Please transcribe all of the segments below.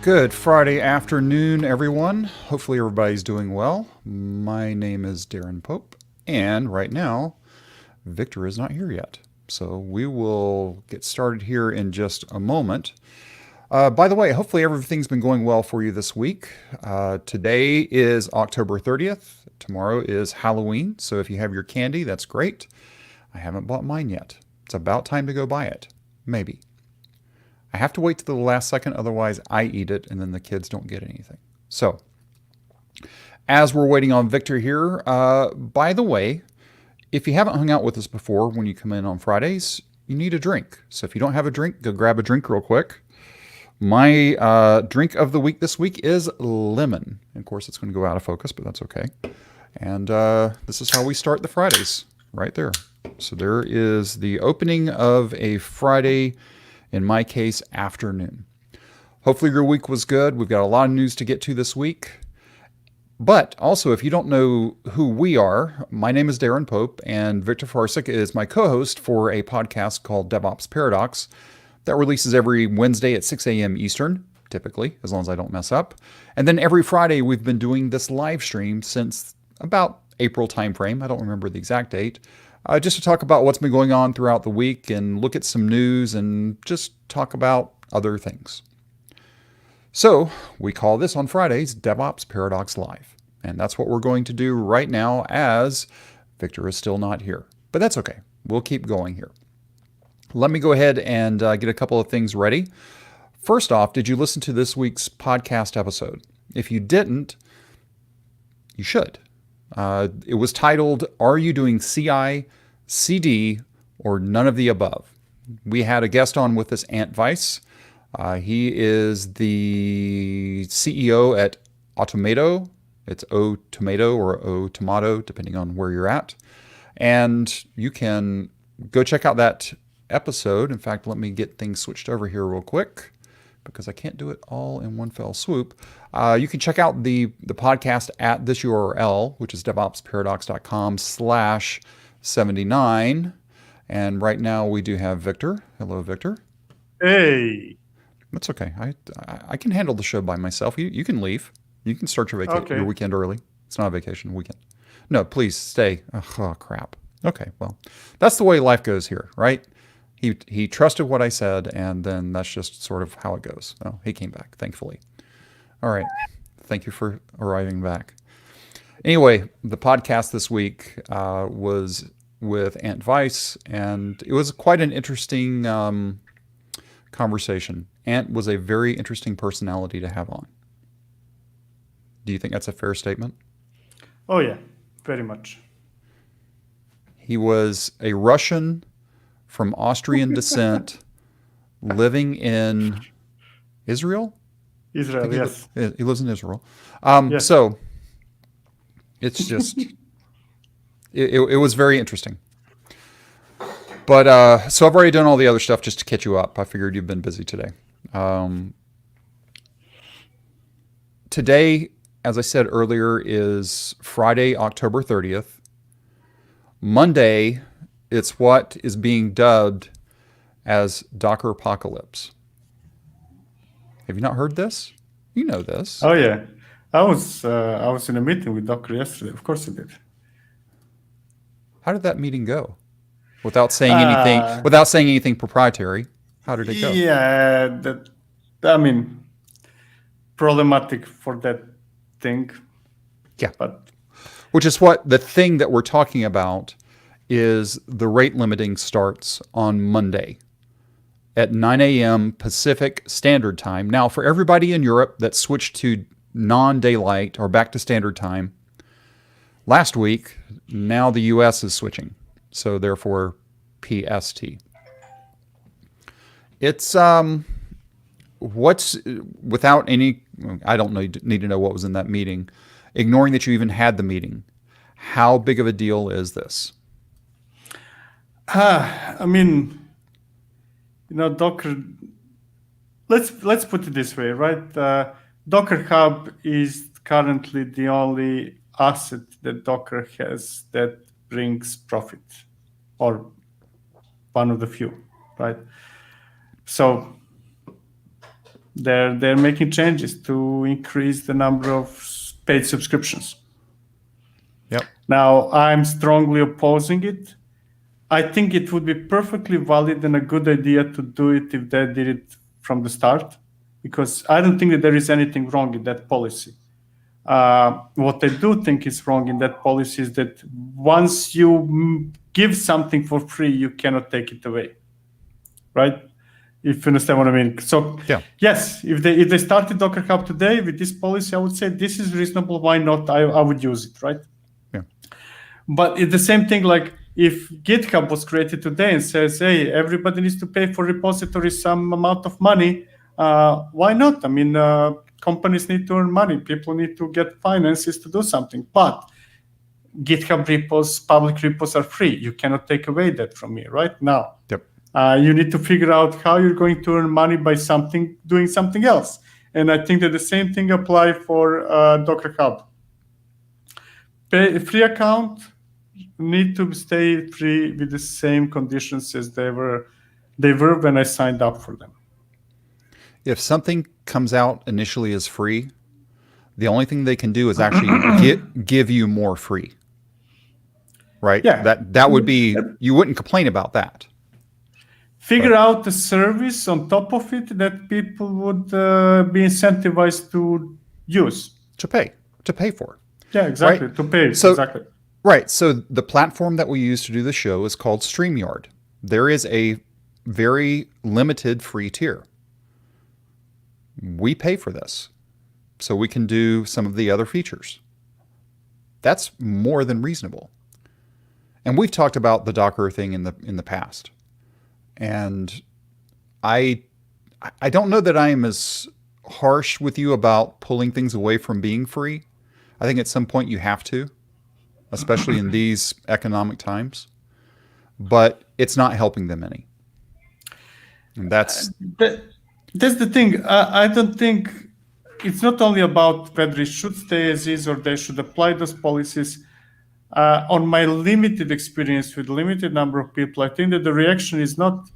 Good Friday afternoon, everyone. Hopefully everybody's doing well. My name is Darren Pope, and right now, Victor is not here yet. So we will get started here in just a moment. By the way, hopefully everything's been going well for you this week. Today is October 30th. Tomorrow is Halloween, so if you have your candy, that's great. I haven't bought mine yet. It's about time to go buy it. Maybe. I have to wait to the last second, otherwise I eat it and then the kids don't get anything. So, as we're waiting on Victor here, by the way, if you haven't hung out with us before when you come in on Fridays, you need a drink. So if you don't have a drink, go grab a drink real quick. My drink of the week this week is lemon. Of course, it's going to go out of focus, but that's okay. And this is how we start the Fridays, right there. So there is the opening of a Friday, in my case, afternoon. Hopefully your week was good. We've got a lot of news to get to this week. But also, if you don't know who we are, my name is Darren Pope, and Victor Farsick is my co-host for a podcast called DevOps Paradox that releases every Wednesday at 6 a.m. Eastern, typically, as long as I don't mess up. And then every Friday, we've been doing this live stream since about April timeframe. I don't remember the exact date. Just to talk about what's been going on throughout the week and look at some news and just talk about other things. So we call this on Fridays DevOps Paradox Live. And that's what we're going to do right now as Victor is still not here. But that's okay. We'll keep going here. Let me go ahead and get a couple of things ready. First off, did you listen to this week's podcast episode? If you didn't, you should. It was titled, Are You Doing CI, CD, or None of the Above? We had a guest on with us, Ant Weiss. He is the CEO at Automato. It's O Tomato or O Tomato, depending on where you're at. And you can go check out that episode. In fact, let me get things switched over here real quick, because I can't do it all in one fell swoop. You can check out the podcast at this URL, which is devopsparadox.com/79. And right now we do have Victor. Hello, Victor. Hey. That's okay. I can handle the show by myself. You can leave. You can start your your weekend early. It's not a vacation weekend. No, please stay. Oh, crap. Okay, well, that's the way life goes here, right? He trusted what I said, and then that's just sort of how it goes. Oh, he came back, thankfully. All right. Thank you for arriving back. Anyway, the podcast this week was with Ant Weiss, and it was quite an interesting conversation. Ant was a very interesting personality to have on. Do you think that's a fair statement? Oh, yeah, very much. He was a Russian from Austrian descent living in Israel? Israel, yes. He lives in Israel. Yes. So it's just, it was very interesting. But so I've already done all the other stuff just to catch you up. I figured you've been busy today. Today, as I said earlier, is Friday, October 30th. Monday, it's what is being dubbed as Dockerpocalypse. Have you not heard this? You know this. Oh, yeah. I was in a meeting with Docker yesterday. Of course I did. How did that meeting go? Without saying anything proprietary, how did it go? Yeah, problematic for that thing. Yeah. But which is what the thing that we're talking about is the rate limiting starts on Monday at 9 a.m. Pacific Standard Time. Now, for everybody in Europe that switched to non-daylight or back to standard time last week, now the U.S. is switching. So therefore, PST. It's what's without any. I don't need to know what was in that meeting. Ignoring that you even had the meeting, how big of a deal is this? Docker. Let's put it this way, right? Docker Hub is currently the only asset that Docker has that brings profit, or one of the few, right? So They're making changes to increase the number of paid subscriptions. Yep. Now, I'm strongly opposing it. I think it would be perfectly valid and a good idea to do it if they did it from the start, because I don't think that there is anything wrong in that policy. What I do think is wrong in that policy is that once you give something for free, you cannot take it away, right? If you understand what I mean. So yes, if they started Docker Hub today with this policy, I would say this is reasonable. Why not? I would use it, right? Yeah. But it's the same thing. Like if GitHub was created today and says, "Hey, everybody needs to pay for repositories some amount of money," why not? I mean, companies need to earn money. People need to get finances to do something. But GitHub repos, public repos are free. You cannot take away that from me right now. Yep. You need to figure out how you're going to earn money by doing something else. And I think that the same thing applies for Docker Hub. Free account need to stay free with the same conditions as they were when I signed up for them. If something comes out initially as free, the only thing they can do is actually give you more free. Right? Yeah. That would be, you wouldn't complain about that. Figure out a service on top of it that people would be incentivized to use. To pay for. Yeah, exactly. Right? To pay. So, exactly. Right. So the platform that we use to do the show is called StreamYard. There is a very limited free tier. We pay for this so we can do some of the other features. That's more than reasonable. And we've talked about the Docker thing in the past. And I don't know that I am as harsh with you about pulling things away from being free. I think at some point you have to, especially in these economic times. But it's not helping them any. And that's the thing. I don't think it's not only about whether it should stay as is or they should apply those policies. On my limited experience with limited number of people, I think that the reaction is not,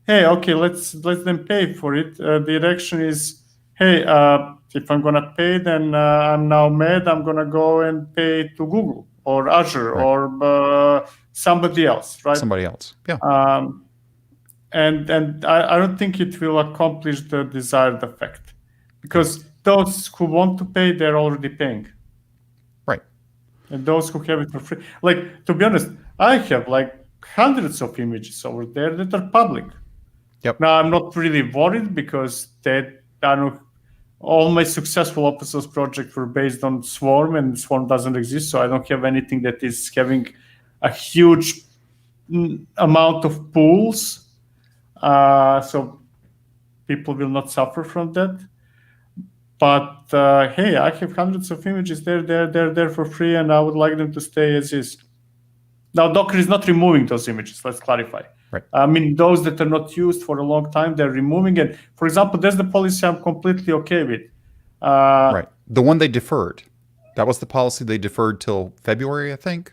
"Hey, okay, let's let them pay for it." The reaction is, "Hey, if I'm gonna pay, then I'm now mad. I'm gonna go and pay to Google or Azure or somebody else, right?" Somebody else, yeah. And I don't think it will accomplish the desired effect, because those who want to pay, they're already paying. Right. And those who have it for free, like, to be honest, I have like hundreds of images over there that are public. Yep. Now, I'm not really worried because all my successful open source projects were based on Swarm, and Swarm doesn't exist, so I don't have anything that is having a huge amount of pools. So people will not suffer from that. But hey, I have hundreds of images there. They're there for free, and I would like them to stay as is. Now, Docker is not removing those images. Let's clarify. Right. I mean, those that are not used for a long time, they're removing it. For example, there's the policy I'm completely okay with. Right. The one they deferred. That was the policy they deferred till February, I think.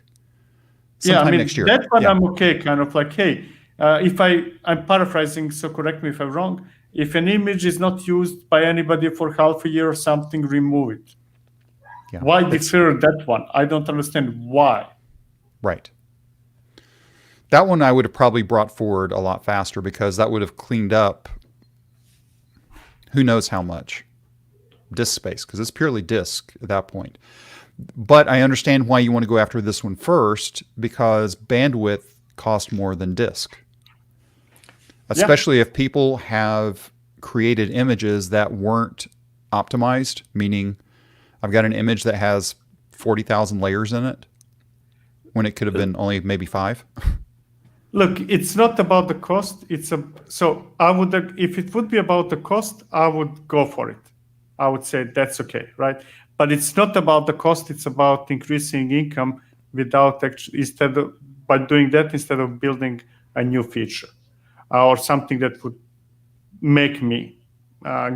Sometime next year. That one I'm okay. Kind of like, hey, if I'm paraphrasing, so correct me if I'm wrong. If an image is not used by anybody for half a year or something, remove it. Yeah, why defer that one? I don't understand why. Right. That one I would have probably brought forward a lot faster, because that would have cleaned up who knows how much disk space, because it's purely disk at that point. But I understand why you want to go after this one first, because bandwidth costs more than disk. Especially if people have created images that weren't optimized, meaning I've got an image that has 40,000 layers in it when it could have been only maybe 5. Look, it's not about the cost. So I would, if it would be about the cost, I would go for it. I would say that's okay, right? But it's not about the cost. It's about increasing income by doing that instead of building a new feature. Or something that would make me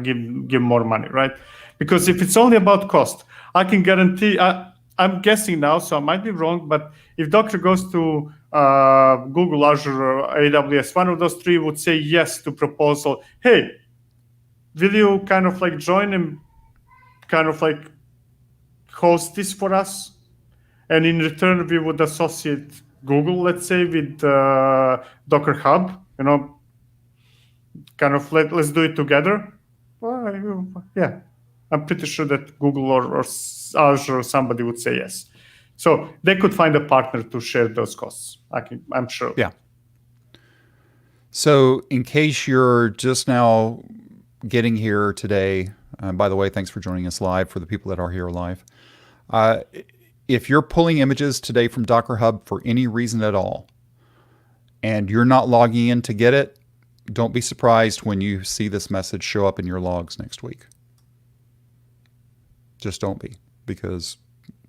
give more money, right? Because if it's only about cost, I can guarantee, I'm guessing now, so I might be wrong, but if Docker goes to Google, Azure, or AWS, one of those three would say yes to proposal, hey, will you kind of like join and kind of like host this for us? And in return, we would associate Google, let's say, with Docker Hub, kind of let's do it together. Well, yeah, I'm pretty sure that Google or Azure or somebody would say yes. So they could find a partner to share those costs. I'm sure. Yeah. So in case you're just now getting here today, by the way, thanks for joining us live for the people that are here live. If you're pulling images today from Docker Hub for any reason at all, and you're not logging in to get it, don't be surprised when you see this message show up in your logs next week. Just don't be, because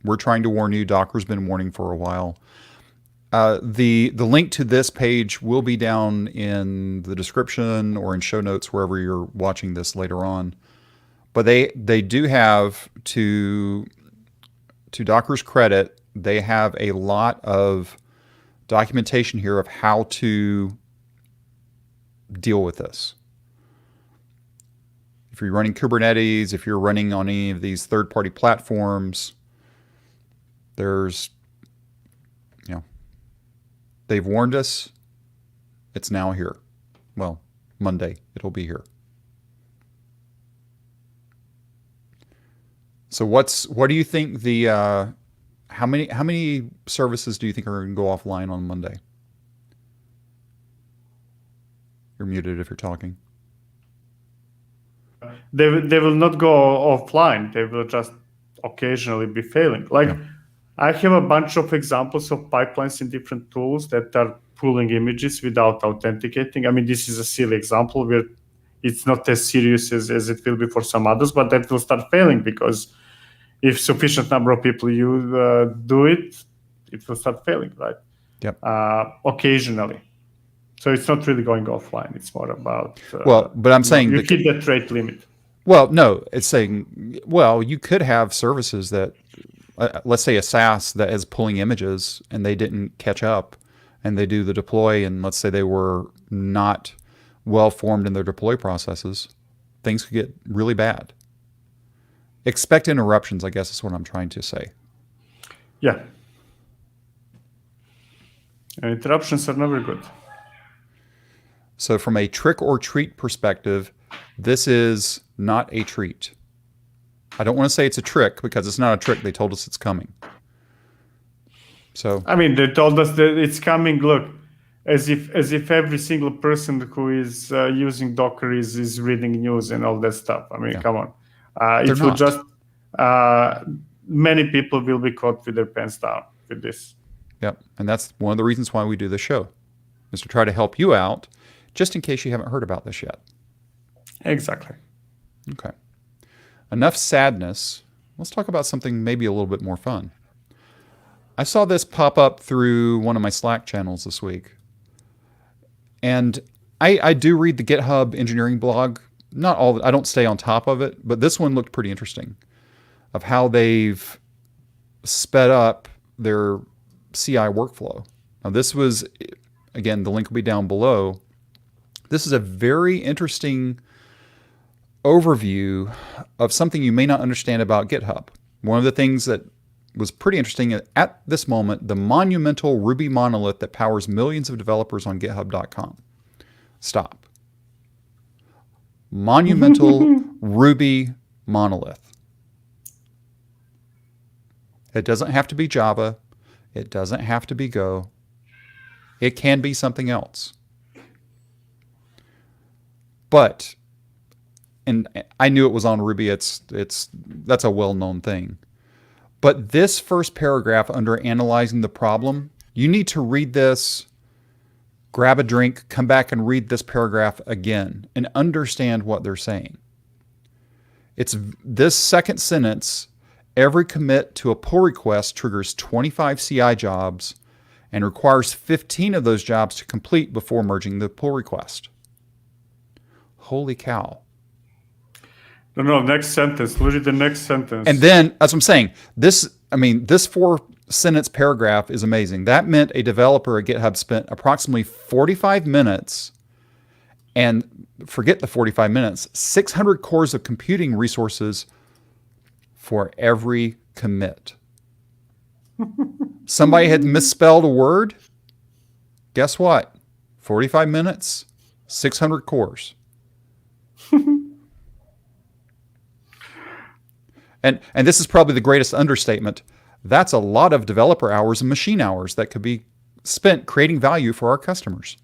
we're trying to warn you. Docker's been warning for a while. The link to this page will be down in the description or in show notes wherever you're watching this later on. But they do have, to Docker's credit, they have a lot of documentation here of how to deal with this. If you're running Kubernetes, if you're running on any of these third-party platforms, there's, they've warned us. It's now here. Well, Monday, it'll be here. So what do you think how many services do you think are going to go offline on Monday? You're muted if you're talking. They will not go offline. They will just occasionally be failing. I have a bunch of examples of pipelines in different tools that are pulling images without authenticating. I mean, this is a silly example where it's not as serious as it will be for some others, but that will start failing because if sufficient number of people do it, it will start failing, right? Yep. Occasionally. So it's not really going offline. It's more about but I'm saying you hit that rate limit. Well, no, it's saying, you could have services that, let's say a SaaS that is pulling images and they didn't catch up, and they do the deploy, and let's say they were not well formed in their deploy processes, things could get really bad. Expect interruptions, I guess is what I'm trying to say. Yeah. Interruptions are never good. So from a trick or treat perspective, this is not a treat. I don't want to say it's a trick because it's not a trick. They told us it's coming. So I mean, they told us that it's coming. Look, as if every single person who is using Docker is reading news and all that stuff. I mean, come on. It will just many people will be caught with their pants down with this. Yep, and that's one of the reasons why we do this show, is to try to help you out, just in case you haven't heard about this yet. Exactly. Okay. Enough sadness. Let's talk about something maybe a little bit more fun. I saw this pop up through one of my Slack channels this week. And I do read the GitHub engineering blog. Not all, I don't stay on top of it, but this one looked pretty interesting of how they've sped up their CI workflow. Now this was, again, the link will be down below. This is a very interesting overview of something you may not understand about GitHub. One of the things that was pretty interesting at this moment, the monumental Ruby monolith that powers millions of developers on GitHub.com. Stop. Monumental Ruby monolith. It doesn't have to be Java. It doesn't have to be Go. It can be something else. But, and I knew it was on Ruby. That's a well-known thing. But this first paragraph under analyzing the problem, you need to read this, grab a drink, come back and read this paragraph again and understand what they're saying. It's this second sentence: every commit to a pull request triggers 25 CI jobs and requires 15 of those jobs to complete before merging the pull request. Holy cow. No, next sentence. Look at the next sentence. And then, as I'm saying, this 4-sentence paragraph is amazing. That meant a developer at GitHub spent approximately 45 minutes And forget the 45 minutes, 600 cores of computing resources for every commit. Somebody had misspelled a word. Guess what? 45 minutes, 600 cores. And this is probably the greatest understatement. That's a lot of developer hours and machine hours that could be spent creating value for our customers.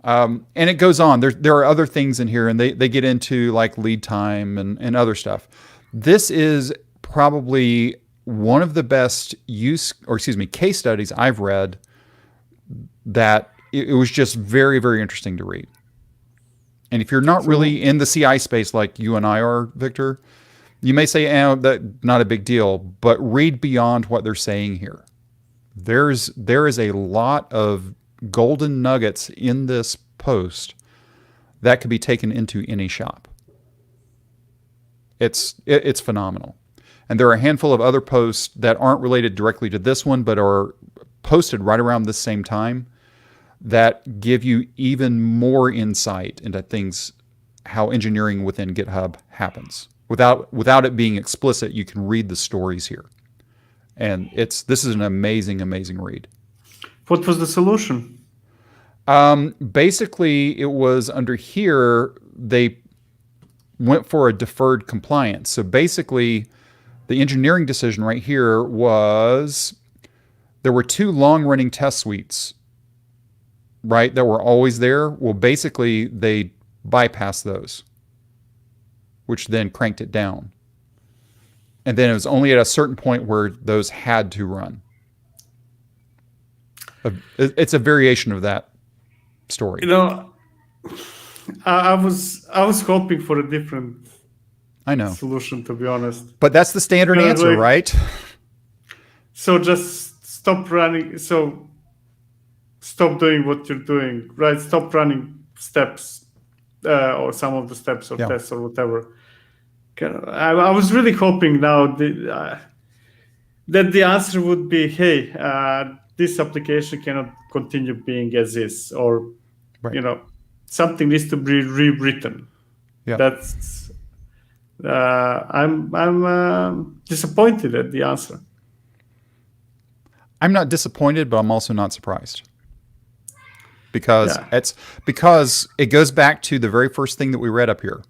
And it goes on. There are other things in here, and they get into like lead time and other stuff. This is probably one of the best case studies I've read that it was just very, very interesting to read. And if you're not really in the CI space like you and I are, Victor, you may say, that's not a big deal, but read beyond what they're saying here. There is a lot of golden nuggets in this post that could be taken into any shop. It's phenomenal. And there are a handful of other posts that aren't related directly to this one, but are posted right around the same time that give you even more insight into things, how engineering within GitHub happens. Without it being explicit, you can read the stories here. And this is an amazing, amazing read. What was the solution? Basically, it was under here, they went for a deferred compliance. So basically, the engineering decision right here was there were 2 long-running test suites, right, that were always there. Well, basically, they bypassed those, which then cranked it down. And then it was only at a certain point where those had to run. It's a variation of that story. I was hoping for a different solution, to be honest. But that's the standard answer, right? So just stop running. So stop doing what you're doing, right? Stop running steps or some of the steps or tests or whatever. I was really hoping now that the answer would be, hey, this application cannot continue being as is, or something needs to be rewritten. Yeah. That's I'm disappointed at the answer. I'm not disappointed, but I'm also not surprised. Because it goes back to the very first thing that we read up here.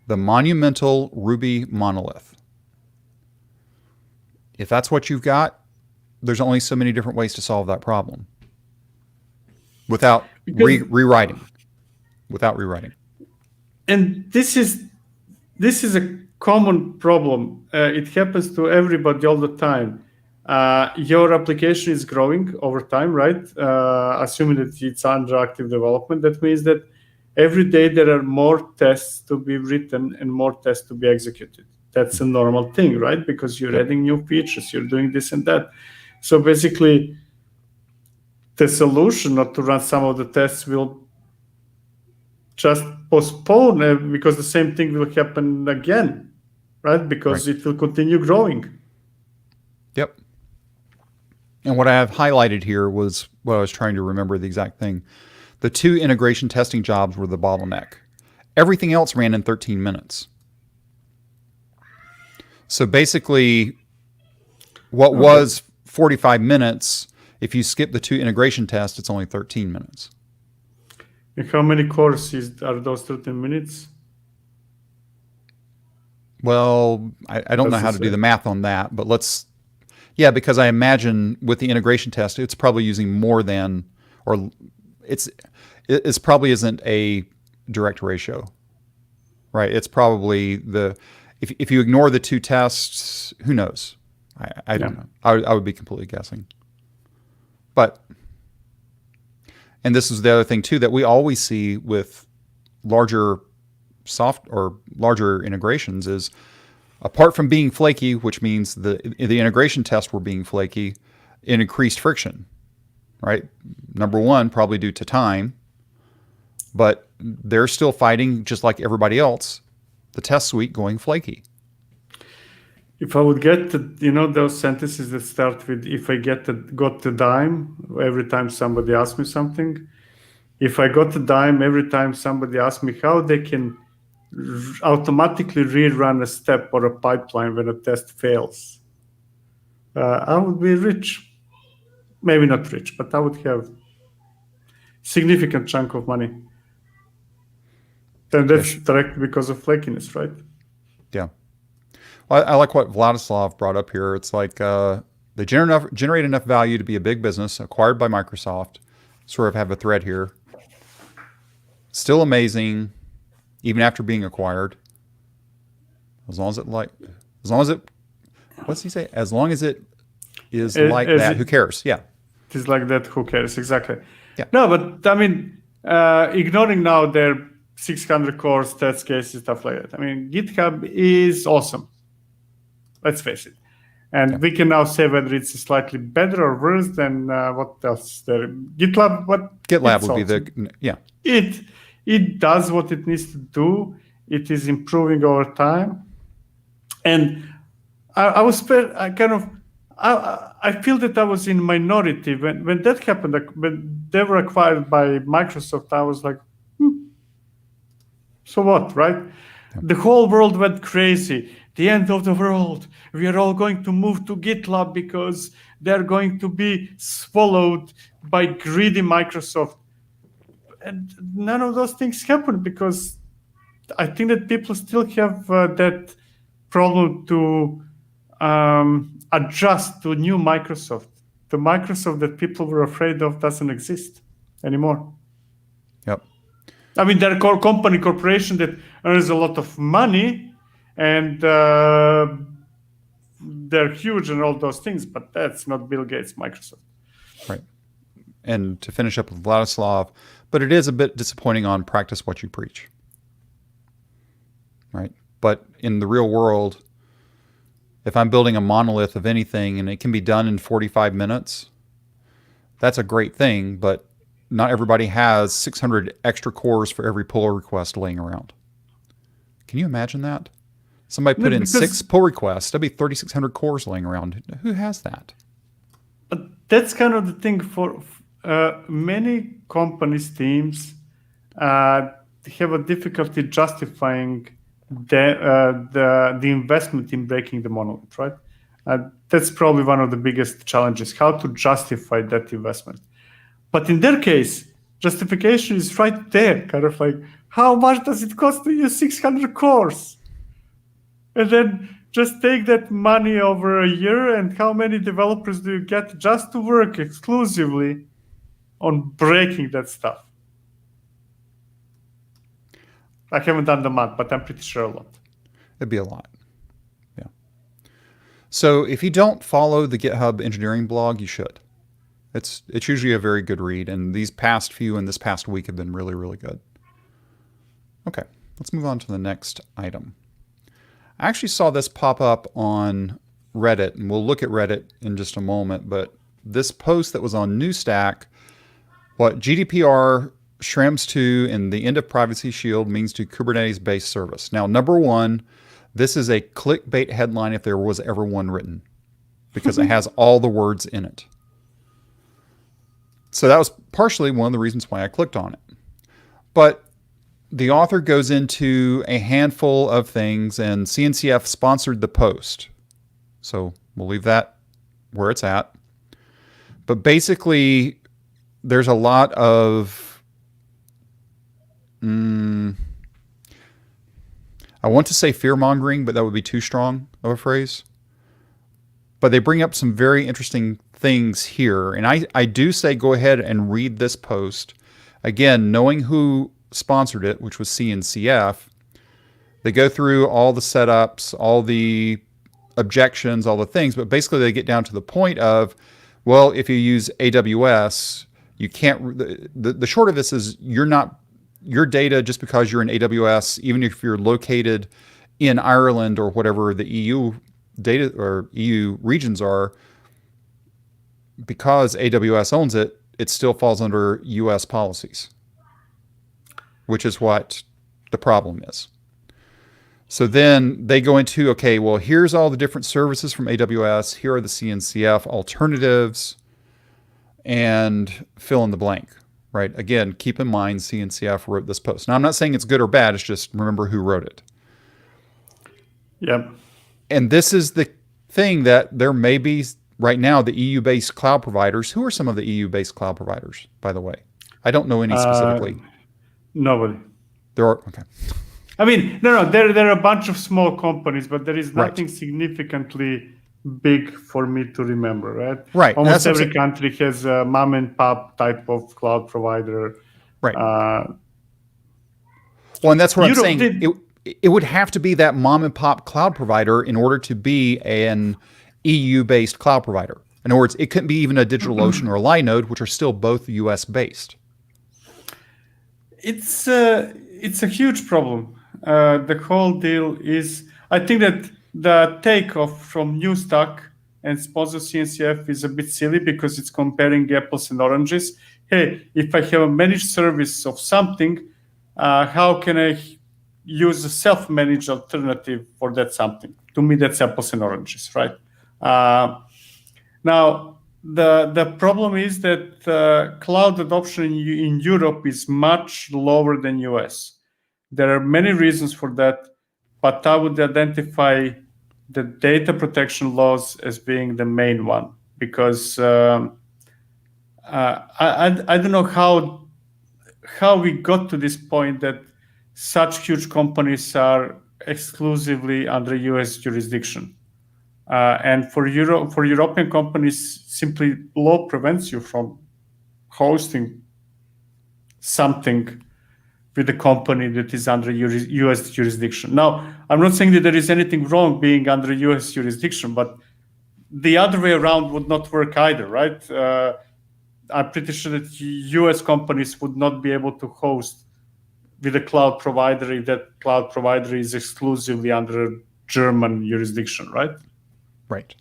The monumental Ruby monolith. If that's what you've got, there's only so many different ways to solve that problem. Without rewriting. And this is a common problem. It happens to everybody all the time. Your application is growing over time, right? Assuming that it's under active development, that means that every day there are more tests to be written and more tests to be executed. That's a normal thing, right? Because you're adding new features, you're doing this and that. So basically, the solution not to run some of the tests will just postpone, because the same thing will happen again, right? Because it will continue growing. Yep. And what I have highlighted here was what I was trying to remember the exact thing. The 2 integration testing jobs were the bottleneck. Everything else ran in 13 minutes. So basically, what was 45 minutes, if you skip the 2 integration tests, it's only 13 minutes. And how many cores are those 13 minutes? Well, I don't know how to do the math on that, but because I imagine with the integration test, it's probably using more than, or it's probably isn't a direct ratio, right? It's probably if you ignore the 2 tests, who knows? I don't know. I would be completely guessing. And this is the other thing too that we always see with larger integrations is, apart from being flaky, which means the integration tests were being flaky, it increased friction, right? Number one, probably due to time, but they're still fighting, just like everybody else, the test suite going flaky. If I would get those sentences that start with, if I got the dime every time somebody asks me something, if I got a dime every time somebody asked me how they can automatically rerun a step or a pipeline when a test fails, I would be rich. Maybe not rich, but I would have significant chunk of money. And that's directly because of flakiness, right? Yeah. Well, I like what Vladislav brought up here. It's like they generate enough value to be a big business, acquired by Microsoft. Sort of have a thread here. Still amazing, even after being acquired. As long as it, what's he say? As long as it is like that, who cares? Yeah. It is like that, who cares? Exactly. Yeah. No, but I mean, ignoring now their 600 cores, test cases, stuff like that. I mean, GitHub is awesome. Let's face it. And we can now say whether it's slightly better or worse than what else there. GitLab, GitLab would be yeah. It does what it needs to do. It is improving over time. And I feel that I was in minority when that happened. When they were acquired by Microsoft, I was like, so what, right? Yeah. The whole world went crazy. The end of the world. We are all going to move to GitLab because they're going to be swallowed by greedy Microsoft. And none of those things happened because I think that people still have that problem to adjust to new Microsoft. The Microsoft that people were afraid of doesn't exist anymore. Yep. I mean, they're a corporation that earns a lot of money, and they're huge and all those things, but that's not Bill Gates' Microsoft. Right. And to finish up with Vladislav, but it is a bit disappointing on practice what you preach. Right. But in the real world, if I'm building a monolith of anything and it can be done in 45 minutes, that's a great thing, but not everybody has 600 extra cores for every pull request laying around. Can you imagine that? Somebody put in 6 pull requests, that'd be 3,600 cores laying around. Who has that? But that's kind of the thing for many companies, teams, have a difficulty justifying the investment in breaking the monolith, right? That's probably one of the biggest challenges, how to justify that investment. But in their case, justification is right there, kind of like, how much does it cost to use 600 cores? And then just take that money over a year, and how many developers do you get just to work exclusively on breaking that stuff? I haven't done the math, but I'm pretty sure a lot. It'd be a lot. Yeah. So if you don't follow the GitHub engineering blog, you should. It's usually a very good read, and these past few and this past week have been really, really good. Okay, let's move on to the next item. I actually saw this pop up on Reddit, and we'll look at Reddit in just a moment, but this post that was on NewStack, what GDPR shrimps to and the end of Privacy Shield means to Kubernetes-based service. Now, number one, this is a clickbait headline if there was ever one written, because it has all the words in it. So that was partially one of the reasons why I clicked on it. But the author goes into a handful of things, and CNCF sponsored the post. So we'll leave that where it's at. But basically, there's a lot of I want to say fear-mongering, but that would be too strong of a phrase. But they bring up some very interesting things here. And I do say go ahead and read this post. Again, knowing who sponsored it, which was CNCF, they go through all the setups, all the objections, all the things, but basically they get down to the point of, well, if you use AWS, you can't, the short of this is you're not, your data, just because you're in AWS, even if you're located in Ireland or whatever the EU data or EU regions are, because AWS owns it, it still falls under US policies, which is what the problem is. So then they go into, okay, well, here's all the different services from AWS. Here are the CNCF alternatives, and fill in the blank, right? Again, keep in mind CNCF wrote this post. Now, I'm not saying it's good or bad. It's just remember who wrote it. Yep. And this is the thing that there may be right now, the EU-based cloud providers. Who are some of the EU-based cloud providers, by the way? I don't know any specifically. Nobody. There are, okay. I mean, no, there are a bunch of small companies, but there is nothing significantly big for me to remember, right? Right. Almost every country has a mom and pop type of cloud provider. Right. Well, and that's what I'm saying. It would have to be that mom and pop cloud provider in order to be an EU-based cloud provider. In other words, it couldn't be even a DigitalOcean or a Linode, which are still both US-based. It's a huge problem. The whole deal is, I think that the takeoff from New Stack and sponsor CNCF is a bit silly because it's comparing apples and oranges. Hey, if I have a managed service of something, how can I use a self-managed alternative for that something? To me, that's apples and oranges, right? Now, the problem is that cloud adoption in Europe is much lower than US. There are many reasons for that, but I would identify the data protection laws as being the main one, because I don't know how we got to this point that such huge companies are exclusively under US jurisdiction. And for European companies, simply law prevents you from hosting something with a company that is under US jurisdiction. Now, I'm not saying that there is anything wrong being under US jurisdiction, but the other way around would not work either, right? I'm pretty sure that US companies would not be able to host with a cloud provider if that cloud provider is exclusively under German jurisdiction, right? Right.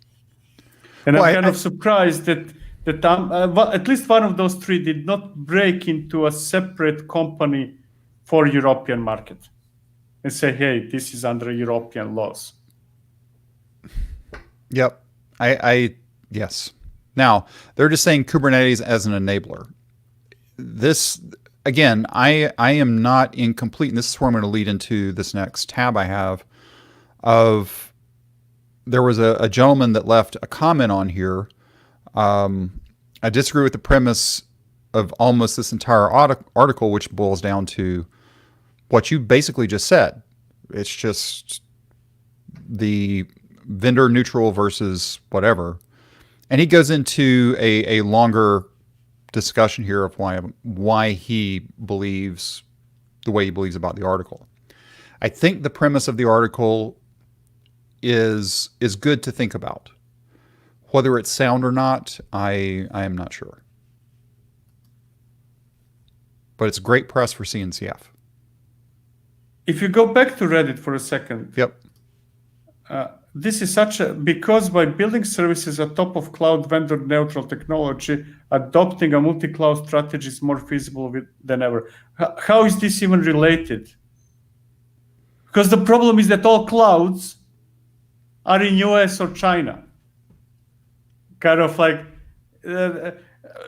And I'm kind of surprised that at least one of those three did not break into a separate company for European market and say, hey, this is under European laws. Yep. Yes. Now, they're just saying Kubernetes as an enabler. This, again, I am not incomplete, and this is where I'm going to lead into this next tab I have of, there was a gentleman that left a comment on here. I disagree with the premise of almost this entire article, which boils down to what you basically just said. It's just the vendor neutral versus whatever. And he goes into a longer discussion here of why he believes the way he believes about the article. I think the premise of the article is good to think about. Whether it's sound or not, I am not sure. But it's great press for CNCF. If you go back to Reddit for a second. Yep. This is because by building services atop of cloud vendor neutral technology, adopting a multi-cloud strategy is more feasible than ever. How is this even related? Because the problem is that all clouds are in US or China. Kind of like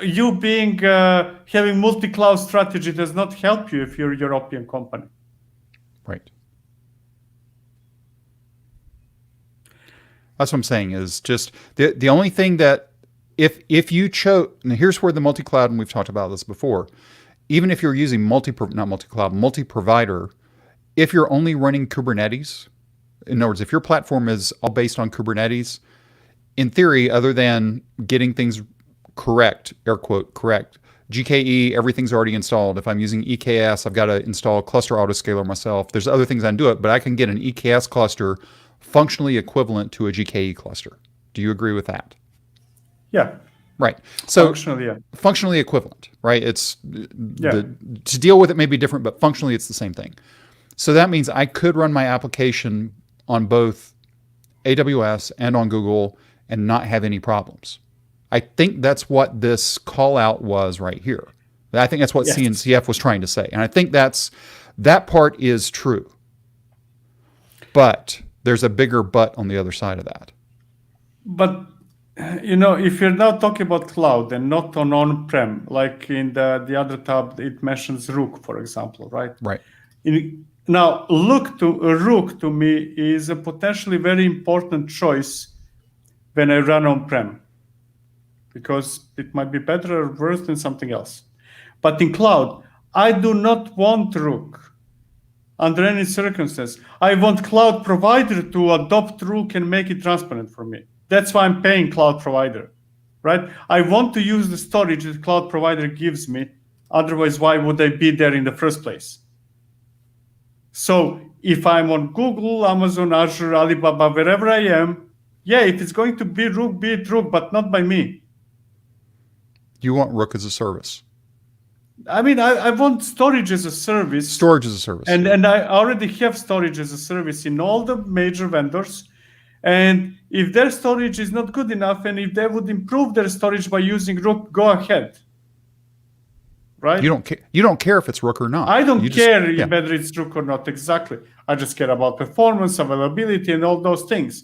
you being having multi-cloud strategy does not help you if you're a European company. Right. That's what I'm saying is just the only thing that if you chose, and here's where the multi-cloud, and we've talked about this before, even if you're using multi-provider, if you're only running Kubernetes, in other words, if your platform is all based on Kubernetes, in theory, other than getting things correct, air quote, correct, GKE, everything's already installed. If I'm using EKS, I've got to install a cluster autoscaler myself. There's other things I can do it, but I can get an EKS cluster functionally equivalent to a GKE cluster. Do you agree with that? Yeah. Right. So functionally equivalent, right? It's to deal with it may be different, but functionally it's the same thing. So that means I could run my application on both AWS and on Google and not have any problems. I think that's what this call out was right here. I think that's what CNCF was trying to say. And I think that part is true. But there's a bigger but on the other side of that. But if you're now talking about cloud and not on-prem, like in the other tab, it mentions Rook, for example, right? Right. Now, Rook to me is a potentially very important choice when I run on-prem, because it might be better or worse than something else. But in cloud, I do not want Rook under any circumstance. I want cloud provider to adopt Rook and make it transparent for me. That's why I'm paying cloud provider, right? I want to use the storage that cloud provider gives me. Otherwise, why would I be there in the first place? So if I'm on Google, Amazon, Azure, Alibaba, wherever I am, yeah, if it's going to be Rook, be it Rook, but not by me. You want Rook as a service. I mean, I want storage as a service. Storage as a service. And I already have storage as a service in all the major vendors. And if their storage is not good enough, and if they would improve their storage by using Rook, go ahead. Right? You don't care if it's Rook or not. I don't care whether it's Rook or not, exactly. I just care about performance, availability, and all those things.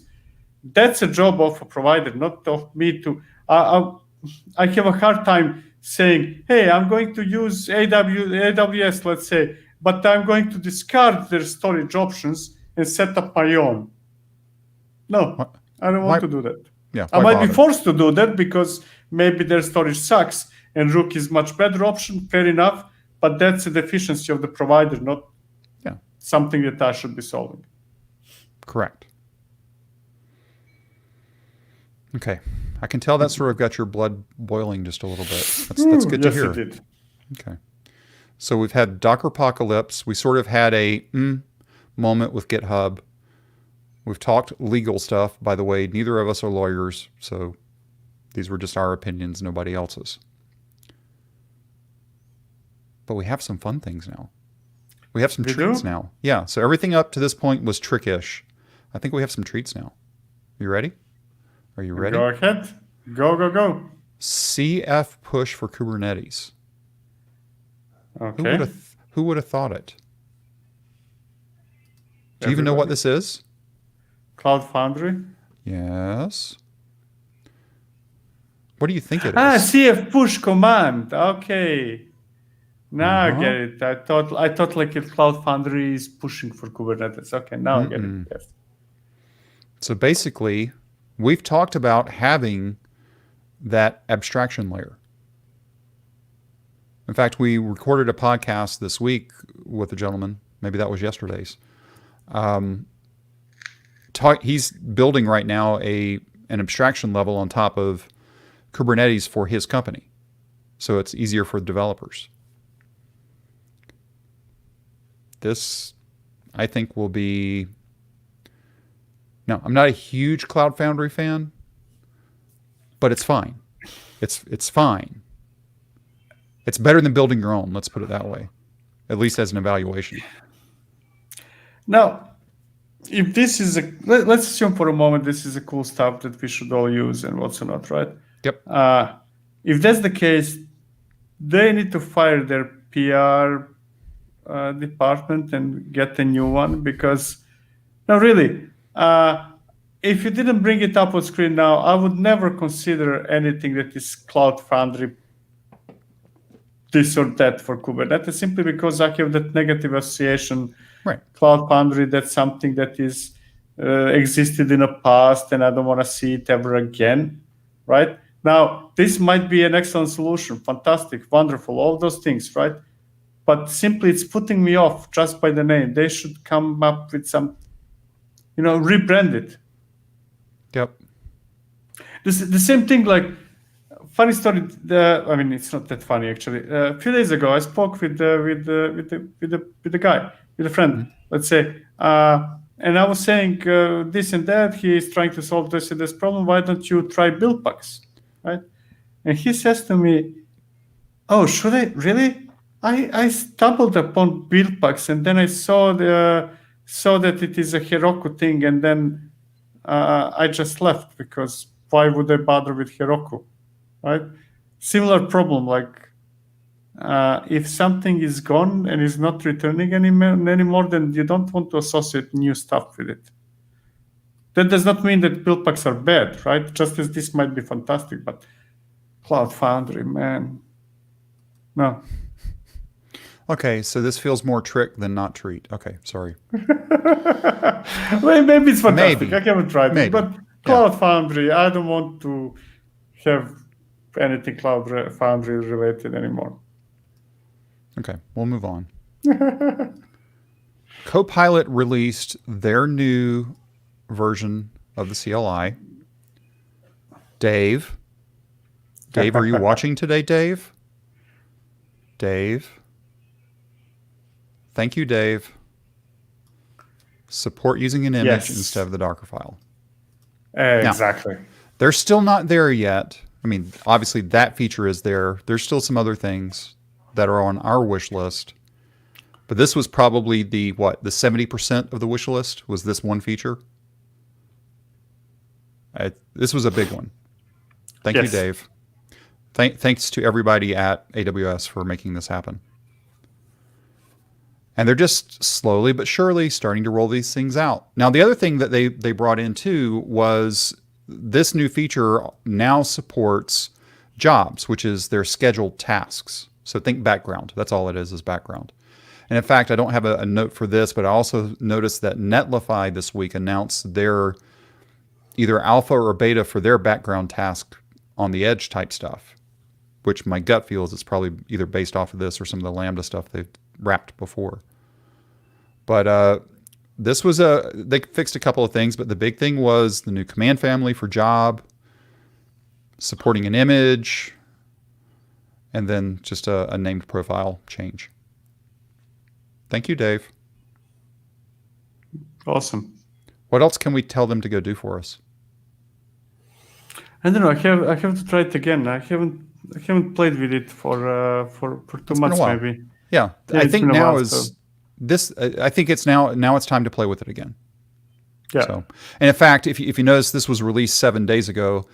That's a job of a provider, not of me to... I have a hard time saying, hey, I'm going to use AWS, let's say, but I'm going to discard their storage options and set up my own. No, I don't want to do that. Yeah, I might be forced to do that because maybe their storage sucks and Rook is much better option, fair enough, but that's a deficiency of the provider, not something that I should be solving. Correct. Okay. I can tell that sort of got your blood boiling just a little bit. That's good to hear. Yes, it did. Okay. So we've had Dockerpocalypse. We sort of had a moment with GitHub. We've talked legal stuff. By the way, neither of us are lawyers, so these were just our opinions, nobody else's. But we have some fun things now. We have some treats now. Yeah, so everything up to this point was trickish. I think we have some treats now. You ready? Are you ready? Go ahead. Go. CF push for Kubernetes. Okay. Who would have thought it? Do you even know what this is? Cloud Foundry? Yes. What do you think it is? CF push command. Okay. Now I get it. I thought like if Cloud Foundry is pushing for Kubernetes. Okay, now I get it. Yes. So basically, we've talked about having that abstraction layer. In fact, we recorded a podcast this week with a gentleman. Maybe that was yesterday's. He's building right now an abstraction level on top of Kubernetes for his company. So it's easier for developers. This, I think, will be... Now, I'm not a huge Cloud Foundry fan, but it's fine. It's fine. It's better than building your own, let's put it that way, at least as an evaluation. Now, if this is let's assume for a moment this is a cool stuff that we should all use and what's not, right? Yep. If that's the case, they need to fire their PR department and get a new one, because, no, really, if you didn't bring it up on screen now, I would never consider anything that is Cloud Foundry this or that for Kubernetes, simply because I have that negative association. Right. Cloud Foundry, that's something that is existed in the past, and I don't want to see it ever again, right? Now, this might be an excellent solution, fantastic, wonderful, all those things, right? But simply it's putting me off just by the name. They should come up with some, rebrand it. Yep. The same thing, like, funny story. It's not that funny actually. A few days ago, I spoke with the guy, with a friend, let's say, and I was saying this and that. He is trying to solve this and this problem. Why don't you try build packs, right? And he says to me, "Oh, should I really? I stumbled upon build packs, and then I saw that it is a Heroku thing, and then I just left, because why would I bother with Heroku?" Right? Similar problem, like if something is gone and is not returning anymore, then you don't want to associate new stuff with it. That does not mean that build packs are bad, right? Just as this might be fantastic, but Cloud Foundry, man, no. Okay, so this feels more trick than not treat. Okay, sorry. Well, maybe it's fantastic. I haven't tried it, but Cloud Foundry, I don't want to have anything Cloud Foundry related anymore. Okay, we'll move on. Copilot released their new version of the CLI. Dave, are you watching today, Dave? Dave. Thank you, Dave. Support using an image instead of the Docker file. Exactly. Now, they're still not there yet. I mean, obviously that feature is there. There's still some other things that are on our wish list. But this was probably the 70% of the wish list was this one feature. This was a big one. Thank you, Dave. Thanks to everybody at AWS for making this happen. And they're just slowly but surely starting to roll these things out. Now, the other thing that they brought in too was this new feature now supports jobs, which is their scheduled tasks. So think background. That's all it is background. And in fact, I don't have a note for this, but I also noticed that Netlify this week announced their either alpha or beta for their background task on the edge type stuff, which my gut feels is probably either based off of this or some of the Lambda stuff they've wrapped before. But this was they fixed a couple of things, but the big thing was the new command family for job, supporting an image, and then just a named profile change. Thank you, Dave. Awesome. What else can we tell them to go do for us? I don't know. I have to try it again. I haven't played with it for 2 months maybe. Yeah, I think now is this. I think it's now it's time to play with it again. Yeah. So, and in fact, if you notice, this was released 7 days ago.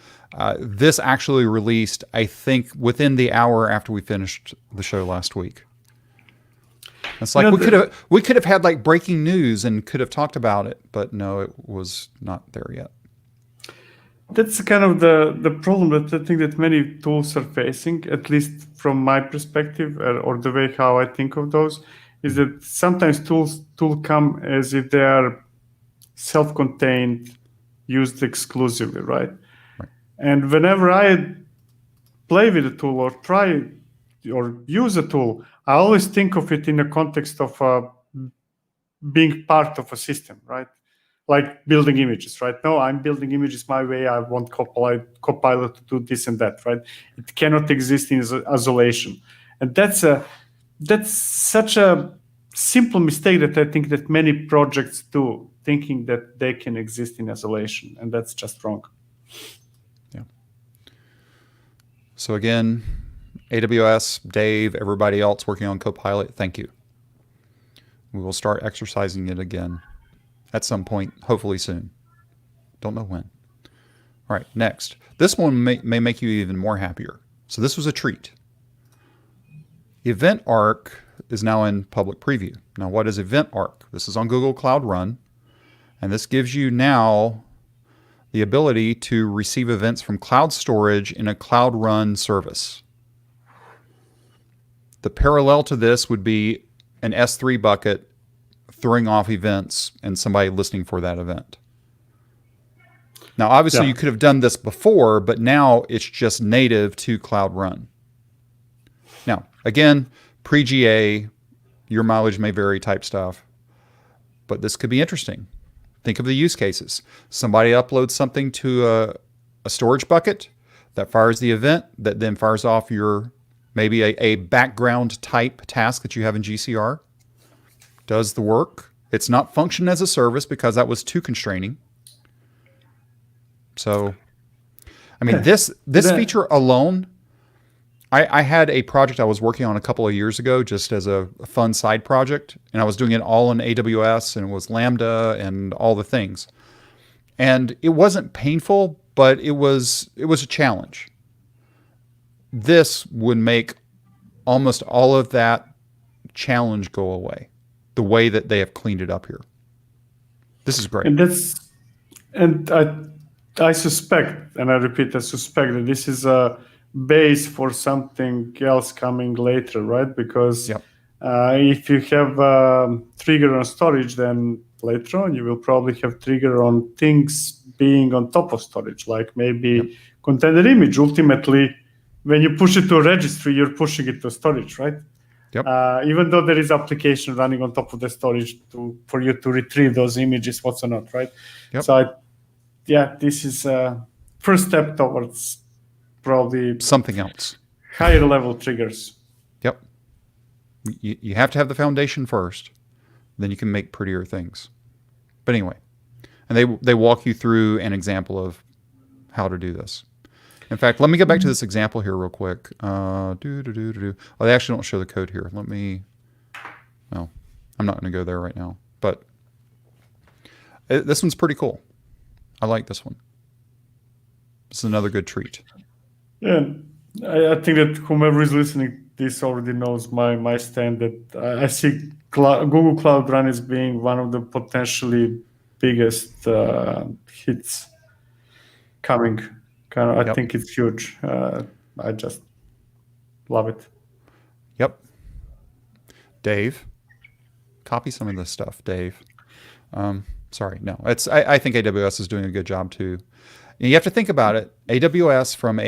This actually released, I think, within the hour after we finished the show last week. It's like we could have had like breaking news and could have talked about it, but no, it was not there yet. That's kind of the problem that I think that many tools are facing, at least from my perspective, or the way how I think of those, is that sometimes tools come as if they are self-contained, used exclusively, right? And whenever I play with a tool or try or use a tool, I always think of it in the context of being part of a system, right? Like building images, right? No, I'm building images my way. I want Copilot to do this and that, right? It cannot exist in isolation. And that's such a simple mistake that I think that many projects do, thinking that they can exist in isolation. And that's just wrong. Yeah. So again, AWS, Dave, everybody else working on Copilot, thank you. We will start exercising it again at some point, hopefully soon. Don't know when. All right, next. This one may make you even more happier. So this was a treat. Eventarc is now in public preview. Now, what is Eventarc? This is on Google Cloud Run, and this gives you now the ability to receive events from cloud storage in a Cloud Run service. The parallel to this would be an S3 bucket throwing off events and somebody listening for that event. Now, obviously, you could have done this before, but now it's just native to Cloud Run. Now, again, pre-GA, your mileage may vary type stuff, but this could be interesting. Think of the use cases. Somebody uploads something to a storage bucket that fires the event that then fires off your maybe a background type task that you have in GCR. Does the work. It's not function as a service because that was too constraining. So, I mean, this feature alone, I had a project I was working on a couple of years ago just as a fun side project, and I was doing it all in AWS, and it was Lambda and all the things. And it wasn't painful, but it was a challenge. This would make almost all of that challenge go away, the way that they have cleaned it up here. This is great. And And I suspect, and I repeat, I suspect that this is a base for something else coming later, right? Because if you have trigger on storage, then later on you will probably have trigger on things being on top of storage, like maybe container image. Ultimately, when you push it to a registry, you're pushing it to storage, right? Even though there is application running on top of the storage for you to retrieve those images, what's or not, right? So this is first step towards probably something else. Higher level triggers. Yep. You have to have the foundation first, then you can make prettier things. But anyway, and they walk you through an example of how to do this. In fact, let me get back to this example here real quick. Oh, they actually don't show the code here. No, I'm not going to go there right now. But this one's pretty cool. I like this one. This is another good treat. Yeah, I think that whomever is listening this already knows my stand that I see Google Cloud Run as being one of the potentially biggest hits coming. I think it's huge. I just love it. Yep. Dave, copy some of this stuff, Dave. Sorry, no. I think AWS is doing a good job too. And you have to think about it. AWS from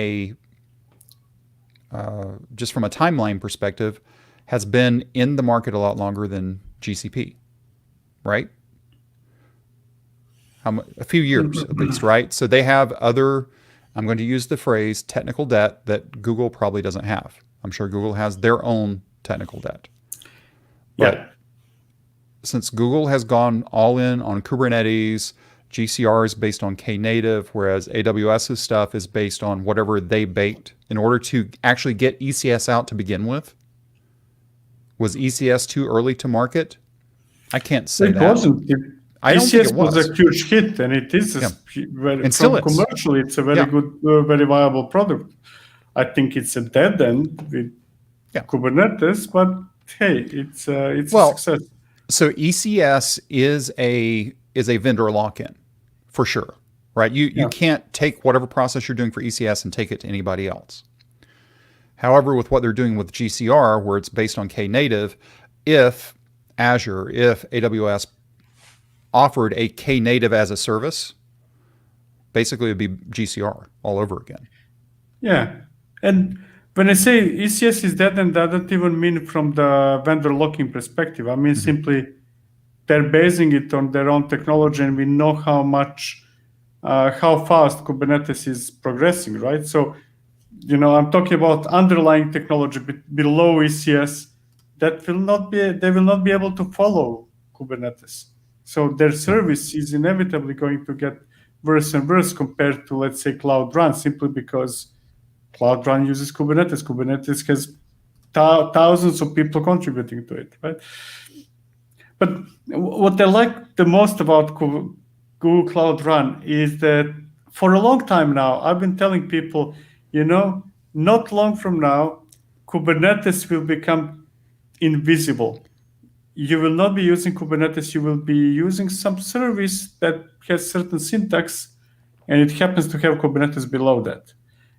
just from a timeline perspective has been in the market a lot longer than GCP, right? A few years at least, right? So they have other, I'm going to use the phrase technical debt that Google probably doesn't have. I'm sure Google has their own technical debt. But since Google has gone all in on Kubernetes, GCR is based on Knative, whereas AWS's stuff is based on whatever they baked in order to actually get ECS out to begin with. Was ECS too early to market? I can't say that. It wasn't. I don't think it was a huge hit, and it is commercially, it's a very good, very viable product. I think it's a dead end with Kubernetes, but hey, it's a success. So ECS is a vendor lock-in for sure, right? You can't take whatever process you're doing for ECS and take it to anybody else. However, with what they're doing with GCR, where it's based on Knative, if Azure, if AWS offered a Knative as a service, basically it would be GCR all over again. Yeah. And when I say ECS is dead, and I don't even mean from the vendor locking perspective. I mean simply they're basing it on their own technology, and we know how fast Kubernetes is progressing, right? So, I'm talking about underlying technology below ECS that they will not be able to follow Kubernetes. So their service is inevitably going to get worse and worse compared to, let's say, Cloud Run, simply because Cloud Run uses Kubernetes. Kubernetes has thousands of people contributing to it, right? But what I like the most about Google Cloud Run is that for a long time now, I've been telling people, not long from now, Kubernetes will become invisible. You will not be using Kubernetes. You will be using some service that has certain syntax, and it happens to have Kubernetes below that.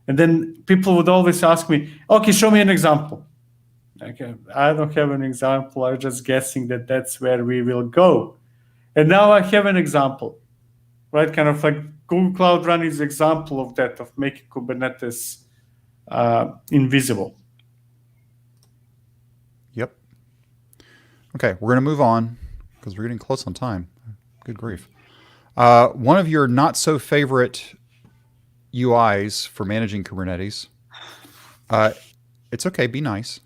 And then people would always ask me, okay, show me an example. Okay, I don't have an example. I'm just guessing that that's where we will go. And now I have an example, right? Kind of like Google Cloud Run is an example of that, of making Kubernetes invisible. Yep. Okay, we're going to move on because we're getting close on time. Good grief. One of your not so favorite UIs for managing Kubernetes. It's okay, be nice.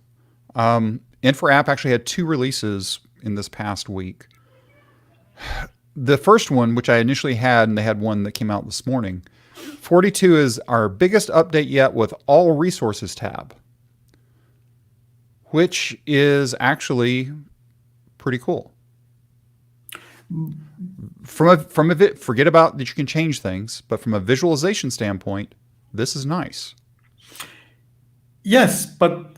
Infra App actually had 2 releases in this past week. The first one, which I initially had, and they had one that came out this morning, 42 is our biggest update yet with all resources tab, which is actually pretty cool. Forget about that you can change things, but from a visualization standpoint, this is nice. Yes, but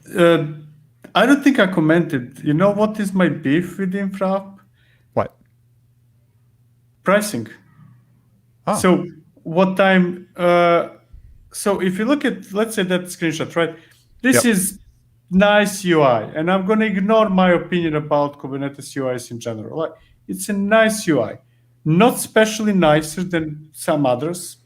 I don't think I commented. You know what is my beef with Infra App? What? Pricing. So what so if you look at, let's say that screenshot, right? This is nice UI, and I'm going to ignore my opinion about Kubernetes UIs in general. Like, it's a nice UI, not specially nicer than some others.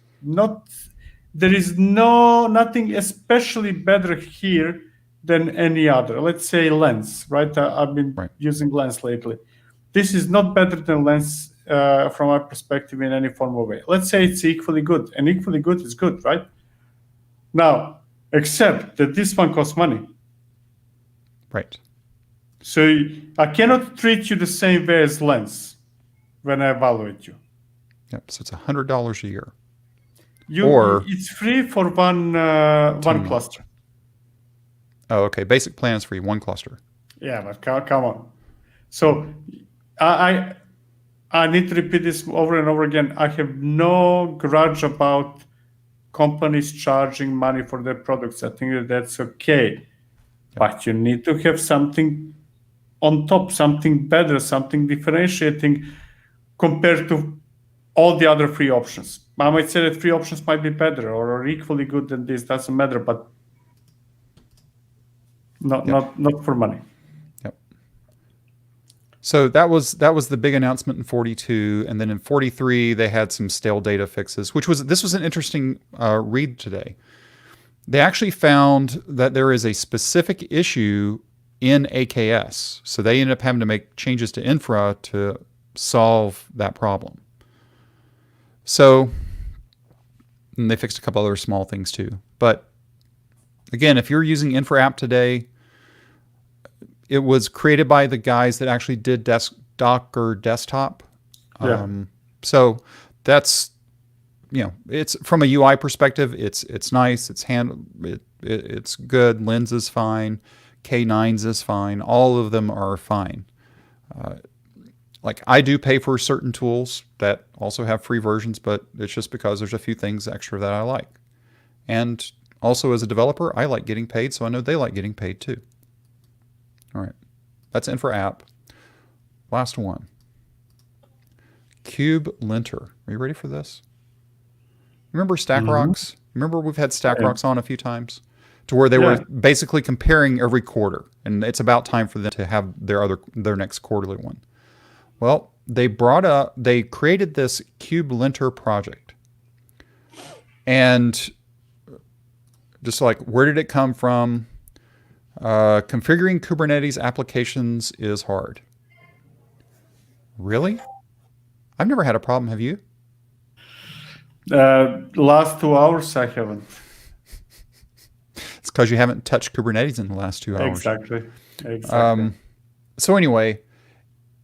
There is nothing especially better here than any other. Let's say Lens, right? I've been using Lens lately. This is not better than Lens from my perspective in any form of way. Let's say it's equally good, and equally good is good, right? Now, except that this one costs money. Right. So I cannot treat you the same way as Lens when I evaluate you. Yep. So it's $100 a year. It's free for one cluster. Oh, okay. Basic plan is free, one cluster. Yeah, but come on. So I need to repeat this over and over again. I have no grudge about companies charging money for their products. I think that's okay. But you need to have something on top, something better, something differentiating compared to all the other free options. I might say that free options might be better or equally good than this, doesn't matter, but not for money. Yep. So that was the big announcement in 42, and then in 43 they had some stale data fixes, this was an interesting read today. They actually found that there is a specific issue in AKS, so they ended up having to make changes to infra to solve that problem. So, and they fixed a couple other small things too. But again, if you're using Infra App today, it was created by the guys that actually did Docker desktop. So that's, it's from a UI perspective, it's nice, it's good. Lens is fine, K9s is fine. All of them are fine. Like I do pay for certain tools that also have free versions, but it's just because there's a few things extra that I like. And also as a developer, I like getting paid, so I know they like getting paid too. All right, that's Infra App. Last one, KubeLinter. Are you ready for this? Remember StackRox? Remember we've had StackRox on a few times to where they were basically comparing every quarter, and it's about time for them to have their next quarterly one. Well, they created this KubeLinter project. And just like, where did it come from? Configuring Kubernetes applications is hard. Really? I've never had a problem, have you? Last 2 hours, I haven't. It's because you haven't touched Kubernetes in the last 2 hours. Exactly. So anyway,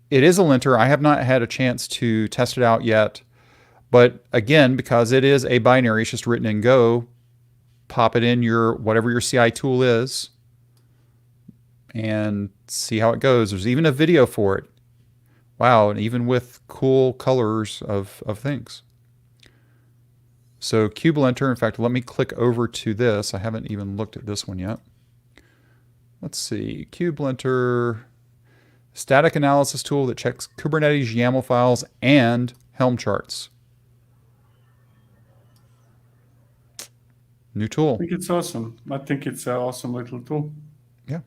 it is a linter. I have not had a chance to test it out yet. But again, because it is a binary, it's just written in Go, pop it in whatever your CI tool is and see how it goes. There's even a video for it. Wow, and even with cool colors of things. So KubeLinter, in fact, let me click over to this. I haven't even looked at this one yet. Let's see, KubeLinter, static analysis tool that checks Kubernetes YAML files and Helm charts. New tool. I think it's awesome. I think it's an awesome little tool. Yeah.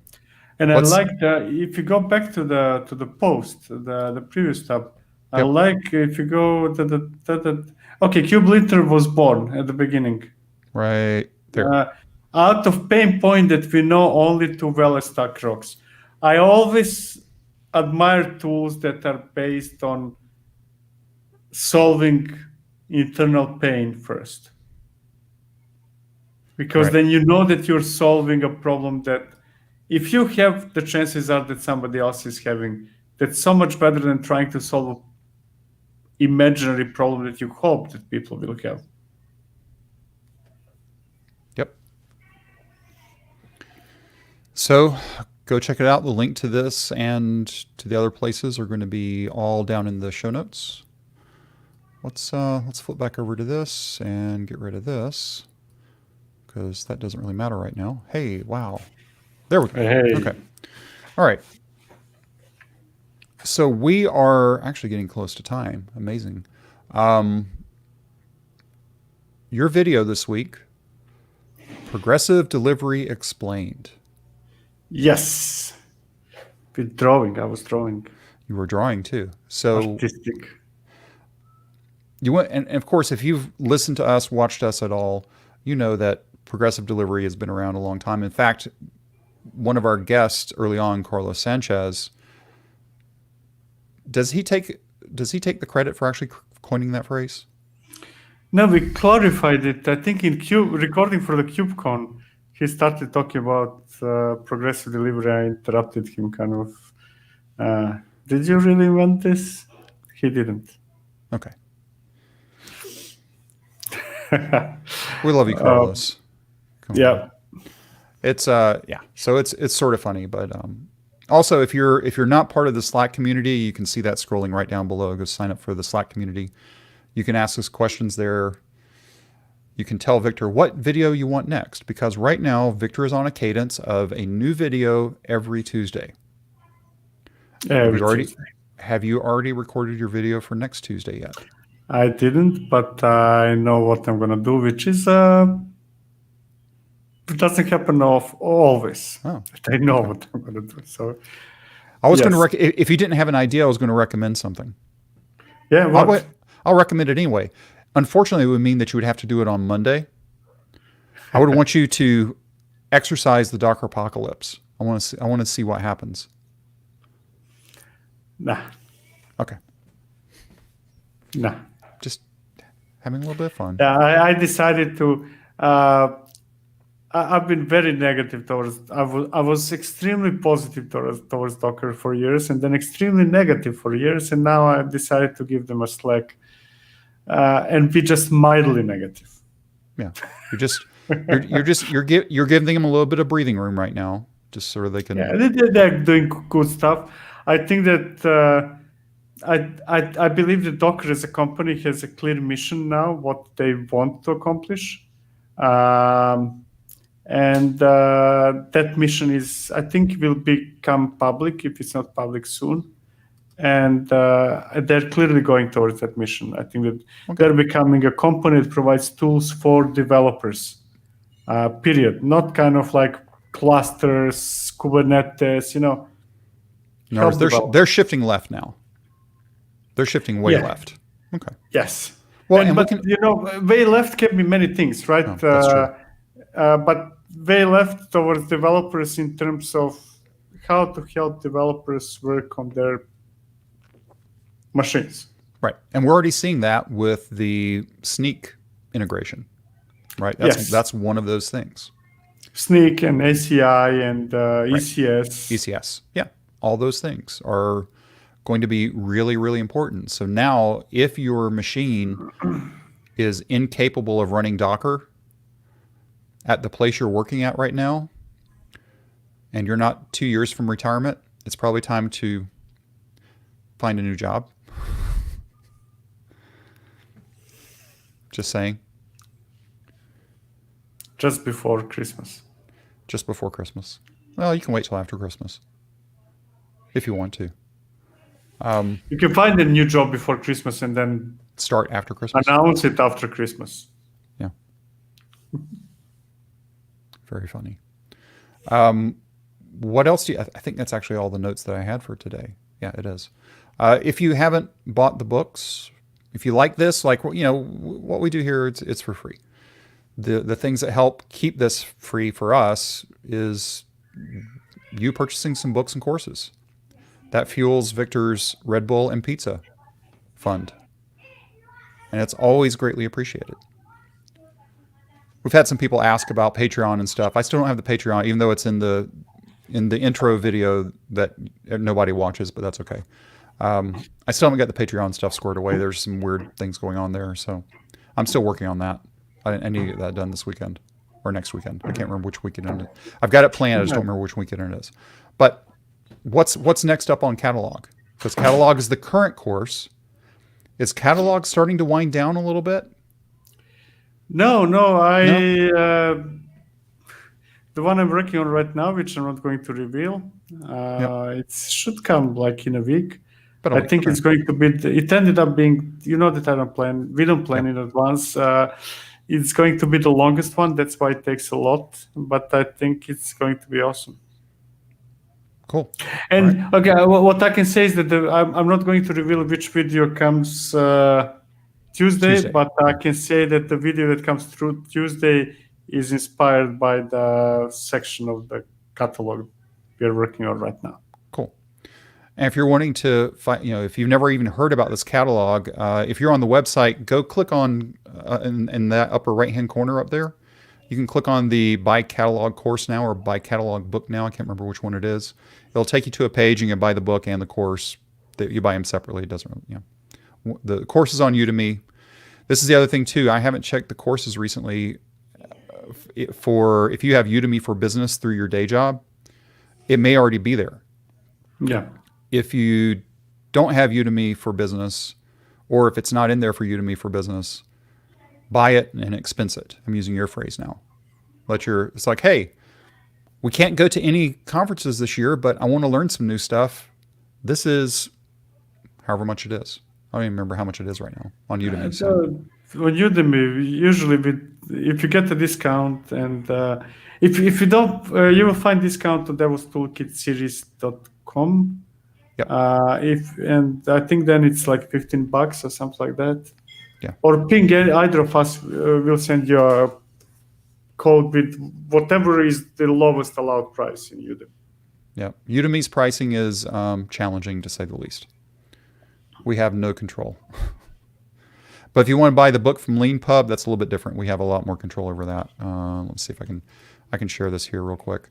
And I like if you go back to the post, the previous tab, I like if you go okay, KubeLinter was born at the beginning. Right there. Out of pain point that we know only too well as StackRox. I always admire tools that are based on solving internal pain first. Because then you know that you're solving a problem that if you have, the chances are that somebody else is having. That's so much better than trying to solve an imaginary problem that you hope that people will have. Yep. So go check it out. The link to this and to the other places are going to be all down in the show notes. Let's flip back over to this and get rid of this because that doesn't really matter right now. Hey, wow. There we go. Hey. Okay. All right. So we are actually getting close to time. Amazing. your video this week, Progressive Delivery Explained. Yes. With drawing, I was drawing. You were drawing too. So artistic. You went, and of course, if you've listened to us, watched us at all, you know that progressive delivery has been around a long time. In fact, one of our guests early on, Carlos Sanchez, does he take the credit for actually coining that phrase? No, we clarified it. I think in recording for the KubeCon, he started talking about progressive delivery. I interrupted him kind of. Did you really want this? He didn't. Okay. We love you, Carlos. Yeah. It's yeah. So it's sort of funny, but also if you're not part of the Slack community, you can see that scrolling right down below. Go sign up for the Slack community. You can ask us questions there. You can tell Victor what video you want next, because right now Victor is on a cadence of a new video every Tuesday. Have you already recorded your video for next Tuesday yet? I didn't, but I know what I'm going to do, which is it doesn't happen always. Oh, I know what I'm going to do. So I was going to if you didn't have an idea, I was going to recommend something. Yeah, what? I'll recommend it anyway. Unfortunately, it would mean that you would have to do it on Monday. I would want you to exercise the Dockerpocalypse. I want to see what happens. Nah. Okay. Nah. Just having a little bit of fun. Yeah, I decided to. I've been very negative towards. I was extremely positive towards Docker for years, and then extremely negative for years, and now I decided to give them a slack, and be just mildly negative. Yeah, you're giving them a little bit of breathing room right now, just so they can. Yeah, they're doing good stuff. I think that. I believe that Docker as a company has a clear mission now, what they want to accomplish. And that mission is, I think, will become public if it's not public soon. And they're clearly going towards that mission. I think that they're becoming a company that provides tools for developers, period. Not kind of like clusters, Kubernetes, No, they're shifting left now. They're shifting way left. Okay. Yes. Well, but way left can be many things, right? Oh, that's true. But way left towards developers in terms of how to help developers work on their machines. Right. And we're already seeing that with the Sneak integration, right? That's one of those things. Sneak and ACI and ECS. ECS. Yeah. All those things are going to be really, really important. So now if your machine is incapable of running Docker at the place you're working at right now, and you're not 2 years from retirement, it's probably time to find a new job. Just saying. Just before Christmas. Just before Christmas. Well, you can wait till after Christmas if you want to. You can find a new job before Christmas and then start after Christmas. Announce it after Christmas. Yeah. Very funny. What else do you? I think that's actually all the notes that I had for today. Yeah, it is. If you haven't bought the books, if you like this, like what we do here, it's for free. The things that help keep this free for us is you purchasing some books and courses. That fuels Victor's Red Bull and Pizza fund. And it's always greatly appreciated. We've had some people ask about Patreon and stuff. I still don't have the Patreon, even though it's in the intro video that nobody watches, but that's okay. I still haven't got the Patreon stuff squared away. There's some weird things going on there, so I'm still working on that. I need to get that done this weekend or next weekend. I can't remember which weekend it is. I've got it planned. I just don't remember which weekend it is. But what's next up on Catalog? Because Catalog is the current course. Is Catalog starting to wind down a little bit? No. The one I'm working on right now, which I'm not going to reveal, it should come like in a week. But I think it's going to be. It ended up being. You know that I don't plan. We don't plan in advance. It's going to be the longest one. That's why it takes a lot, but I think it's going to be awesome. Cool. And right. Okay, what I can say is that I'm not going to reveal which video comes Tuesday, but I can say that the video that comes through Tuesday is inspired by the section of the catalog we're working on right now. Cool. And if you're wanting to find, if you've never even heard about this catalog, if you're on the website, go click on in that upper right-hand corner up there. You can click on the Buy Catalog course now or Buy Catalog book now. I can't remember which one it is. It'll take you to a page and you can buy the book and the course. That you buy them separately. It doesn't, The course is on Udemy. This is the other thing too. I haven't checked the courses recently. If you have Udemy for Business through your day job, it may already be there. Yeah. If you don't have Udemy for Business, or if it's not in there for Udemy for Business, buy it and expense it. I'm using your phrase now. It's like, hey, we can't go to any conferences this year, but I want to learn some new stuff. This is however much it is. I don't even remember how much it is right now on Udemy. On Udemy, usually if you get a discount, and if you don't, you will find discount on devopstoolkitseries.com. Yep. And I think then it's like $15 or something like that. Yeah. Or ping either of us. Will send you a code with whatever is the lowest allowed price in Udemy. Yeah. Udemy's pricing is challenging to say the least. We have no control. But if you want to buy the book from LeanPub, that's a little bit different. We have a lot more control over that. Let's see if I can share this here real quick.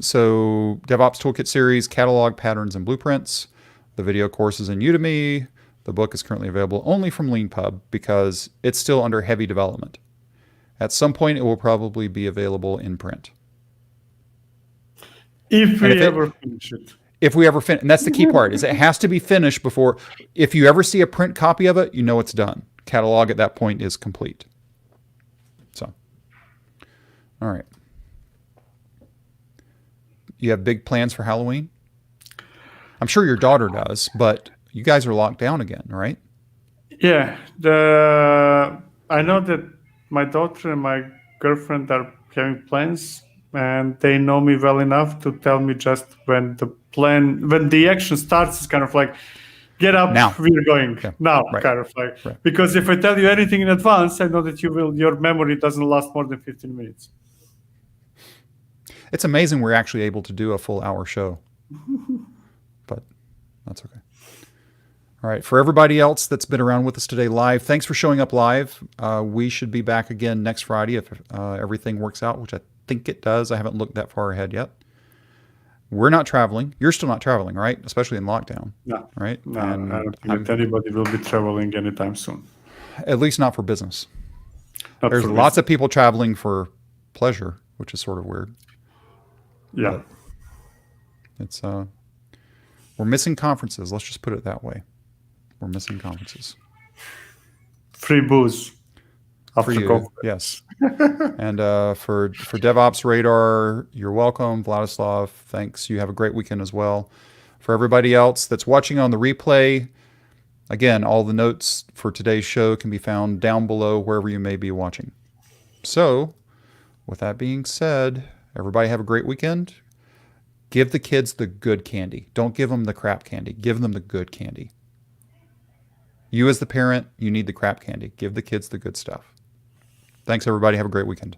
So DevOps Toolkit Series, Catalog, Patterns, and Blueprints. The video course is in Udemy. The book is currently available only from LeanPub because it's still under heavy development. At some point, it will probably be available in print. If we ever finish it. If we ever finish, and that's the key part, is it has to be finished before, if you ever see a print copy of it, you know it's done. Catalog at that point is complete. So, all right. You have big plans for Halloween? I'm sure your daughter does, but you guys are locked down again, right? Yeah. I know that my daughter and my girlfriend are having plans, and they know me well enough to tell me just when the action starts. It's kind of like, get up, now. We're going now, right. kind of like. Right. Because if I tell you anything in advance, I know that your memory doesn't last more than 15 minutes. It's amazing we're actually able to do a full hour show, but that's okay. All right. For everybody else that's been around with us today live, thanks for showing up live. We should be back again next Friday if everything works out, which I think it does. I haven't looked that far ahead yet. We're not traveling. You're still not traveling, right? Especially in lockdown. No. Right? No, and I don't think that anybody will be traveling anytime soon. At least not for business. There's lots of people traveling for pleasure, which is sort of weird. Yeah. But it's we're missing conferences. Let's just put it that way. We're missing conferences. Free booze. For you, yes. And for DevOps Radar, you're welcome. Vladislav, thanks. You have a great weekend as well. For everybody else that's watching on the replay, again, all the notes for today's show can be found down below wherever you may be watching. So, with that being said, everybody have a great weekend. Give the kids the good candy. Don't give them the crap candy. Give them the good candy. You as the parent, you need the crap candy. Give the kids the good stuff. Thanks, everybody. Have a great weekend.